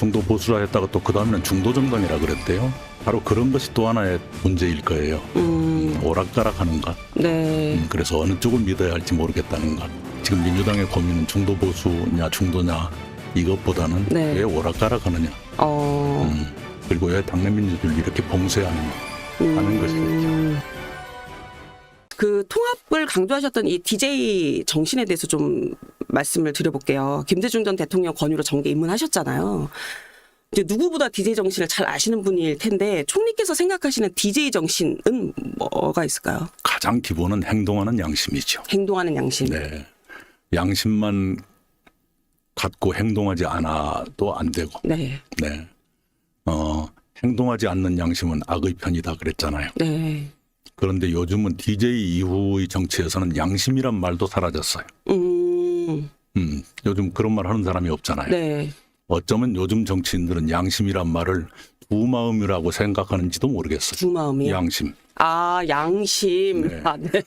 중도 보수라 했다가 또 그 다음에는 중도 정당이라 그랬대요. 바로 그런 것이 또 하나의 문제일 거예요. 오락가락하는 것. 네. 그래서 어느 쪽을 믿어야 할지 모르겠다는 것. 지금 민주당의 고민은 중도 보수냐 중도냐 이것보다는 네. 왜 오락가락하느냐. 그리고 왜 당내 민주주의를 이렇게 봉쇄하느냐 하는 것이겠죠. 그 통합을 강조하셨던 이 DJ 정신에 대해서 좀 말씀을 드려볼게요. 김대중 전 대통령 권유로 정계 입문하셨잖아요. 이제 누구보다 DJ 정신을 잘 아시는 분일 텐데 총리께서 생각하시는 DJ 정신은 뭐가 있을까요? 가장 기본은 행동하는 양심이죠. 행동하는 양심. 네. 양심만 갖고 행동하지 않아도 안 되고. 네. 네. 행동하지 않는 양심은 악의 편이다 그랬잖아요. 네. 그런데 요즘은 DJ 이후의 정치에서는 양심이란 말도 사라졌어요. 요즘 그런 말 하는 사람이 없잖아요. 네. 어쩌면 요즘 정치인들은 양심이란 말을 두 마음이라고 생각하는지도 모르겠어요. 두 마음이요? 양심. 아, 양심. 네. 아, 네.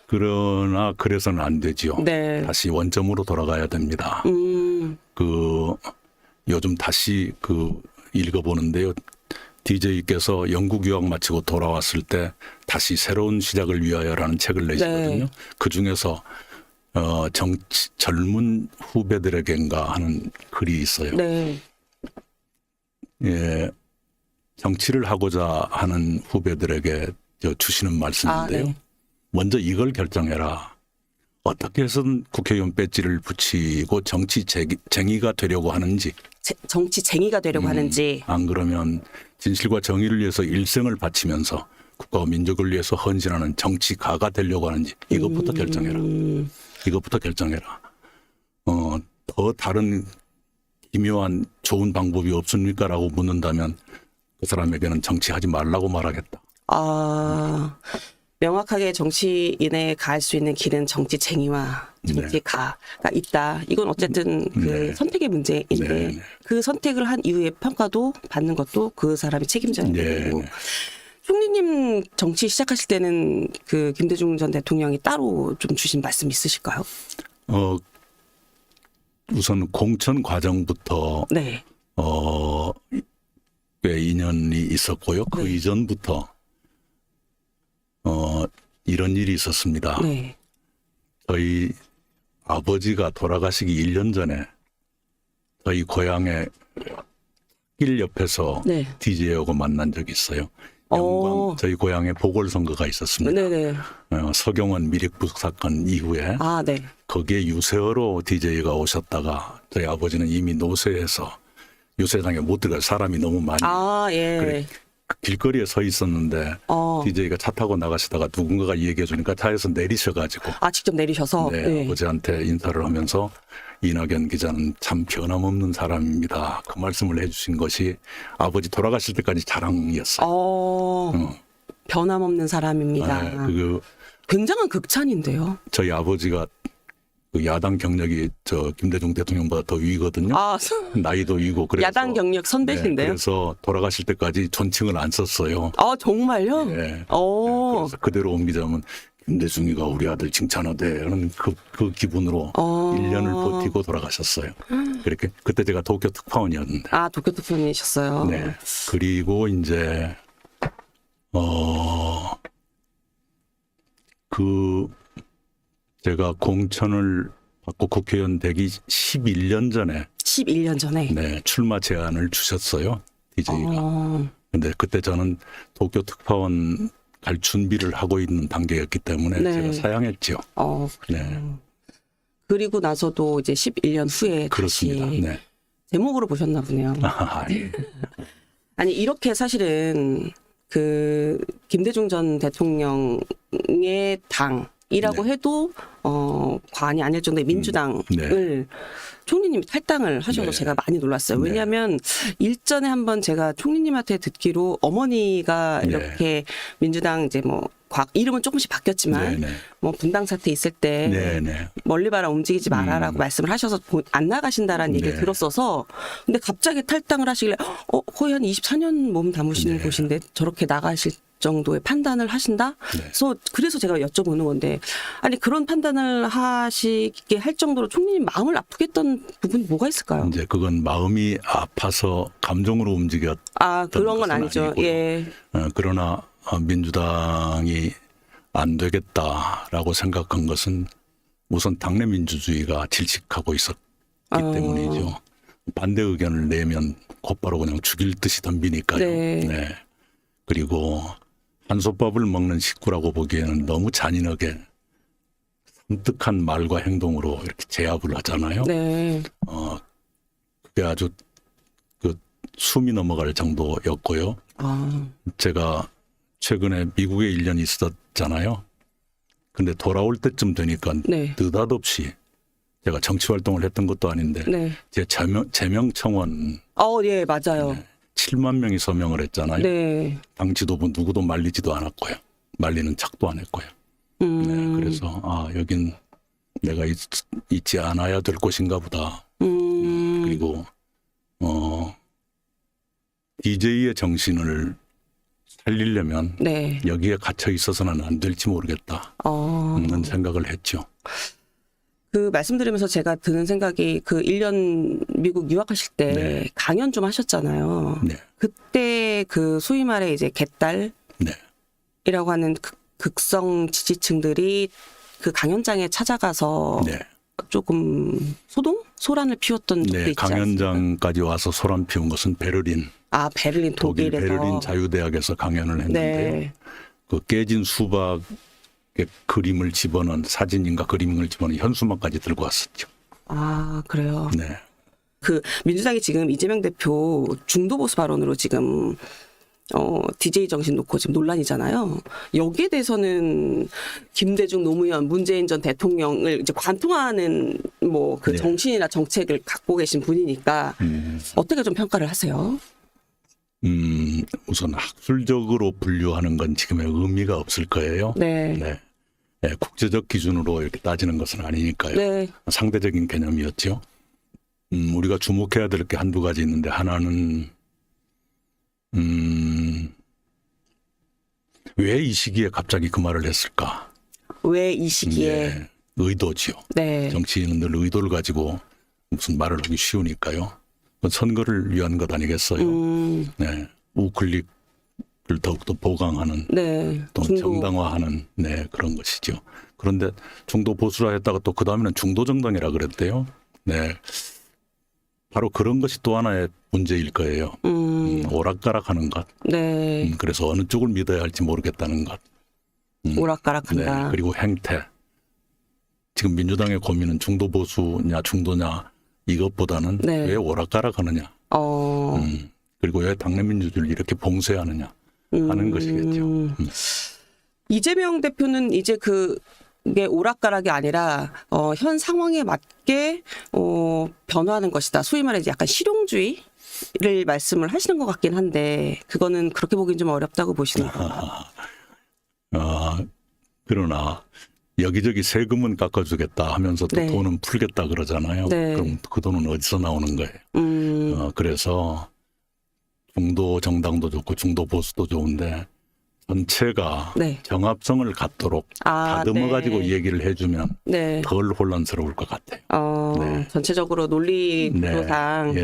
그러나 그래서는 안 되지요. 네. 다시 원점으로 돌아가야 됩니다. 요즘 다시 읽어보는데요. DJ께서 영국 유학 마치고 돌아왔을 때 다시 새로운 시작을 위하여라는 책을 내시거든요. 네. 그 중에서 젊은 후배들에게인가 하는 글이 있어요. 네. 예, 정치를 하고자 하는 후배들에게 주시는 말씀인데요. 네. 먼저 이걸 결정해라. 어떻게 해서든 국회의원 배지를 붙이고 정치쟁이가 되려고 하는지. 정치쟁이가 되려고 하는지. 안 그러면 진실과 정의를 위해서 일생을 바치면서 국가와 민족을 위해서 헌신하는 정치가가 되려고 하는지 이것부터 결정해라. 이것부터 결정해라. 더 다른 기묘한 좋은 방법이 없습니까? 라고 묻는다면 그 사람에게는 정치하지 말라고 말하겠다. 명확하게 정치인에 갈 수 있는 길은 정치쟁이와 정치가가 있다. 이건 어쨌든 그 선택의 문제인데 그 선택을 한 이후에 평가도 받는 것도 그 사람이 책임져야 되고. 총리님 정치 시작하실 때는 그 김대중 전 대통령이 따로 좀 주신 말씀 있으실까요? 우선 공천 과정부터 네. 꽤 인연이 있었고요. 그 이전부터 이런 일이 있었습니다. 네. 저희 아버지가 돌아가시기 1년 전에 저희 고향의 길 옆에서 DJ하고 만난 적이 있어요. 영광 저희 고향에 보궐선거가 있었습니다. 네네. 서경원 미륵북 사건 이후에 거기에 유세어로 DJ가 오셨다가 저희 아버지는 이미 노쇠해서 유세장에 못 들어갈 사람이 너무 많이 그래, 길거리에 서 있었는데 DJ가 차 타고 나가시다가 누군가가 얘기해 주니까 차에서 내리셔가지고 직접 내리셔서 아버지한테 인사를 하면서 이낙연 기자는 참 변함없는 사람입니다. 그 말씀을 해주신 것이 아버지 돌아가실 때까지 자랑이었어요. 변함없는 사람입니다. 굉장한 극찬인데요. 저희 아버지가 그 야당 경력이 김대중 대통령보다 더 위거든요. 나이도 위고 그래서 야당 경력 선배신데요. 그래서 돌아가실 때까지 존칭을 안 썼어요. 정말요? 네. 그래서 그대로 옮기자면 김대중이가 우리 아들 칭찬하대는 그 기분으로 1년을 버티고 돌아가셨어요. 그렇게 그때 제가 도쿄 특파원이었는데. 도쿄 특파원이셨어요. 네. 그리고 이제 제가 공천을 받고 국회의원 되기 11년 전에 네, 출마 제안을 주셨어요. DJ가. 근데 그때 저는 도쿄 특파원 갈 준비를 하고 있는 단계였기 때문에 제가 사양했죠. 네. 그리고 나서도 이제 11년 후에 그렇습니다. 다시 제목으로 보셨나 보네요. 아니 이렇게 사실은 그 김대중 전 대통령의 당이라고 해도 과언이 아닐 정도의 민주당을 총리님이 탈당을 하셔서 제가 많이 놀랐어요. 왜냐하면 일전에 한번 제가 총리님한테 듣기로 어머니가 이렇게 민주당 이제 이름은 조금씩 바뀌었지만 분당 사태 있을 때 멀리 봐라 움직이지 마라라고 말씀을 하셔서 안 나가신다라는 얘기를 들었어서 근데 갑자기 탈당을 하시길래 거의 한 24년 몸 담으시는 곳인데 저렇게 나가실 정도의 판단을 하신다? 네. 그래서 제가 여쭤보는 건데, 아니, 그런 판단을 하시게 할 정도로 총리님 마음을 아프게 했던 부분이 뭐가 있을까요? 이제 그건 마음이 아파서 감정으로 움직였. 그런 건 것은 아니죠. 아니고요. 예. 그러나 민주당이 안 되겠다라고 생각한 것은 우선 당내 민주주의가 질식하고 있었기 때문이죠. 반대 의견을 내면 곧바로 그냥 죽일 듯이 덤비니까요. 네. 그리고 한솥밥을 먹는 식구라고 보기에는 너무 잔인하게 섬뜩한 말과 행동으로 이렇게 제압을 하잖아요. 네. 그게 아주 그 숨이 넘어갈 정도였고요. 제가 최근에 미국에 1년 있었잖아요. 근데 돌아올 때쯤 되니까 네. 느닷없이 제가 정치 활동을 했던 것도 아닌데 네. 제 제명 청원 예, 맞아요. 7만 명이 서명을 했잖아요. 네. 당 지도부 누구도 말리지도 않았고요. 말리는 척도 안 했고요. 네, 그래서 여긴 내가 있지 않아야 될 곳인가 보다. 그리고 DJ의 정신을 살리려면 네. 여기에 갇혀 있어서는 안 될지 모르겠다. 는 생각을 했죠. 그 말씀드리면서 제가 드는 생각이 그 1년 미국 유학하실 때 네. 강연 좀 하셨잖아요. 네. 그때 그 소위 말해 이제 개딸이라고 네. 하는 극성 지지층들이 그 강연장에 찾아가서 네. 조금 소란을 피웠던 적도 네. 있지 않습니까? 강연장까지 와서 소란 피운 것은 베를린, 베를린 독일 독일에서. 베를린 자유대학에서 강연을 했는데요. 네. 그 깨진 수박의 그림을 집어넣은 사진인가 그림을 집어넣은 현수막까지 들고 왔었죠. 그래요. 네. 그 민주당이 지금 이재명 대표 중도 보수 발언으로 지금 DJ 정신 놓고 지금 논란이잖아요. 여기에 대해서는 김대중, 노무현, 문재인 전 대통령을 이제 관통하는 뭐 그 네. 정신이나 정책을 갖고 계신 분이니까 어떻게 좀 평가를 하세요? 우선 학술적으로 분류하는 건 지금의 의미가 없을 거예요. 네. 네. 네, 국제적 기준으로 이렇게 따지는 것은 아니니까요. 네. 상대적인 개념이었죠. 우리가 주목해야 될 게 한두 가지 있는데 하나는 왜 이 시기에 갑자기 그 말을 했을까? 왜 이 시기에? 네, 의도지요. 네. 정치인은 늘 의도를 가지고 무슨 말을 하기 쉬우니까요. 그건 선거를 위한 것 아니겠어요? 네, 우클릭을 더욱더 보강하는 네. 또 정당화하는 그런 것이죠. 그런데 중도 보수라 했다가 또 그 다음에는 중도 정당이라 그랬대요. 네, 바로 그런 것이 또 하나의 문제일 거예요. 오락가락하는 것. 네. 그래서 어느 쪽을 믿어야 할지 모르겠다는 것. 오락가락한다. 네, 그리고 행태. 지금 민주당의 고민은 중도 보수냐 중도냐 이것보다는 네. 왜 오락가락하느냐. 그리고 왜 당내 민주주의를 이렇게 봉쇄하느냐 하는 것이겠죠. 이재명 대표는 이제 그게 오락가락이 아니라 현 상황에 맞게 변화하는 것이다. 소위 말해 이제 약간 실용주의를 말씀을 하시는 것 같긴 한데 그거는 그렇게 보기는 좀 어렵다고 보시는 건가요? 그러나 여기저기 세금은 깎아주겠다 하면서 또 네. 돈은 풀겠다 그러잖아요. 네. 그럼 그 돈은 어디서 나오는 거예요? 그래서 중도 정당도 좋고 중도 보수도 좋은데 전체가 네. 정합성을 갖도록 다듬어 가지고 네. 얘기를 해주면 네. 덜 혼란스러울 것 같아요. 네. 전체적으로 논리상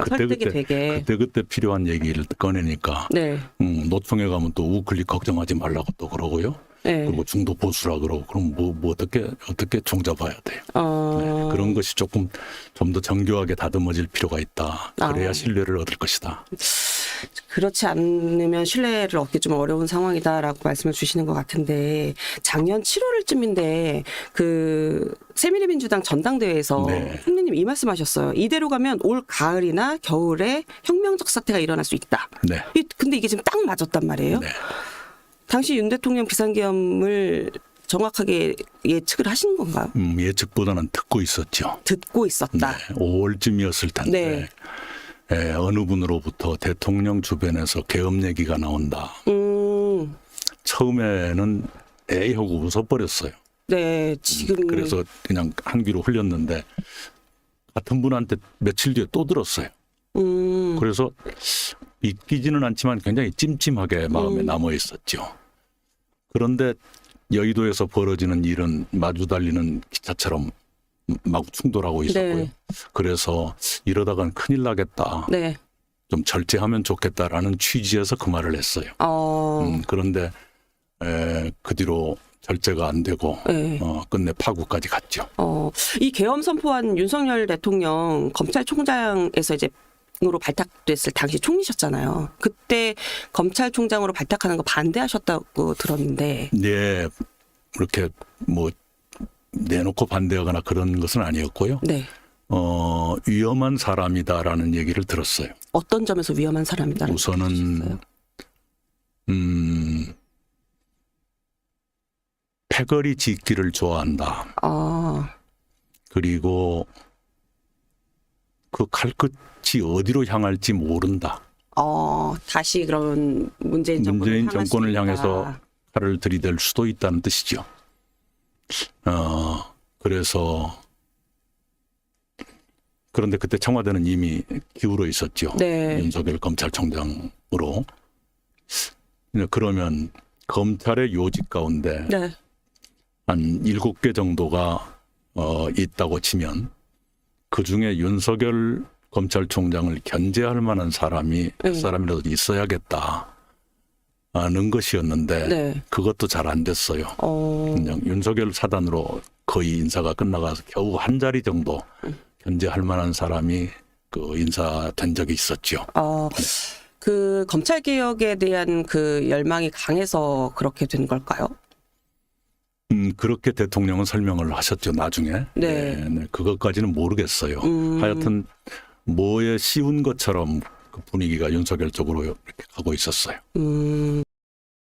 설득이 되게. 그때 필요한 얘기를 꺼내니까 네. 노총에 가면 또 우클릭 걱정하지 말라고 또 그러고요. 네. 그리고 중도 보수라 그러고 그럼 뭐 어떻게 종잡아야 돼요. 네, 그런 것이 조금 좀 더 정교하게 다듬어질 필요가 있다. 그래야 신뢰를 얻을 것이다. 그렇지 않으면 신뢰를 얻기 좀 어려운 상황이다라고 말씀을 주시는 것 같은데 작년 7월쯤인데 그 새누리민주당 전당대회에서 네. 총리님 이 말씀하셨어요. 이대로 가면 올 가을이나 겨울에 혁명적 사태가 일어날 수 있다. 네. 근데 이게 지금 딱 맞았단 말이에요. 네. 당시 윤 대통령 비상계엄을 정확하게 예측을 하신 건가요? 예측보다는 듣고 있었죠. 듣고 있었다. 네, 5월쯤이었을 텐데 어느 분으로부터 대통령 주변에서 계엄 얘기가 나온다. 처음에는 에이 하고 웃어버렸어요. 네, 지금 그래서 그냥 한 귀로 흘렸는데 같은 분한테 며칠 뒤에 또 들었어요. 그래서 믿기지는 않지만 굉장히 찜찜하게 마음에 남아 있었죠. 그런데 여의도에서 벌어지는 일은 마주 달리는 기차처럼 마구 충돌하고 있었고요. 네. 그래서 이러다간 큰일 나겠다. 네. 좀 절제하면 좋겠다라는 취지에서 그 말을 했어요. 그런데 그 뒤로 절제가 안 되고 네. 끝내 파국까지 갔죠. 이 계엄 선포한 윤석열 대통령 검찰총장에서 이제 으로 발탁됐을 당시 총리셨잖아요. 그때 검찰총장으로 발탁하는 거 반대하셨다고 들었는데. 네, 그렇게 뭐 내놓고 반대하거나 그런 것은 아니었고요. 네. 위험한 사람이다라는 얘기를 들었어요. 어떤 점에서 위험한 사람이다라는 우선은 패거리 짓기를 좋아한다. 그리고 그 칼끝이 어디로 향할지 모른다. 다시 그런 문재인 정권을 향해서 칼을 들이댈 수도 있다는 뜻이죠. 그래서 그런데 그때 청와대는 이미 기울어 있었죠. 네. 윤석열 검찰총장으로. 그러면 검찰의 요직 가운데 네. 한 7개 정도가 있다고 치면 그중에 윤석열 검찰총장을 견제할 만한 사람이 몇 사람이라도 있어야겠다 하는 것이었는데 네. 그것도 잘 안 됐어요. 그냥 윤석열 사단으로 거의 인사가 끝나가서 겨우 한 자리 정도 견제할 만한 사람이 그 인사된 적이 있었죠. 그 검찰 개혁에 대한 그 열망이 강해서 그렇게 된 걸까요? 그렇게 대통령은 설명을 하셨죠, 나중에. 네. 그것까지는 모르겠어요. 하여튼 뭐에 씌운 것처럼 그 분위기가 윤석열 쪽으로 이렇게 가고 있었어요.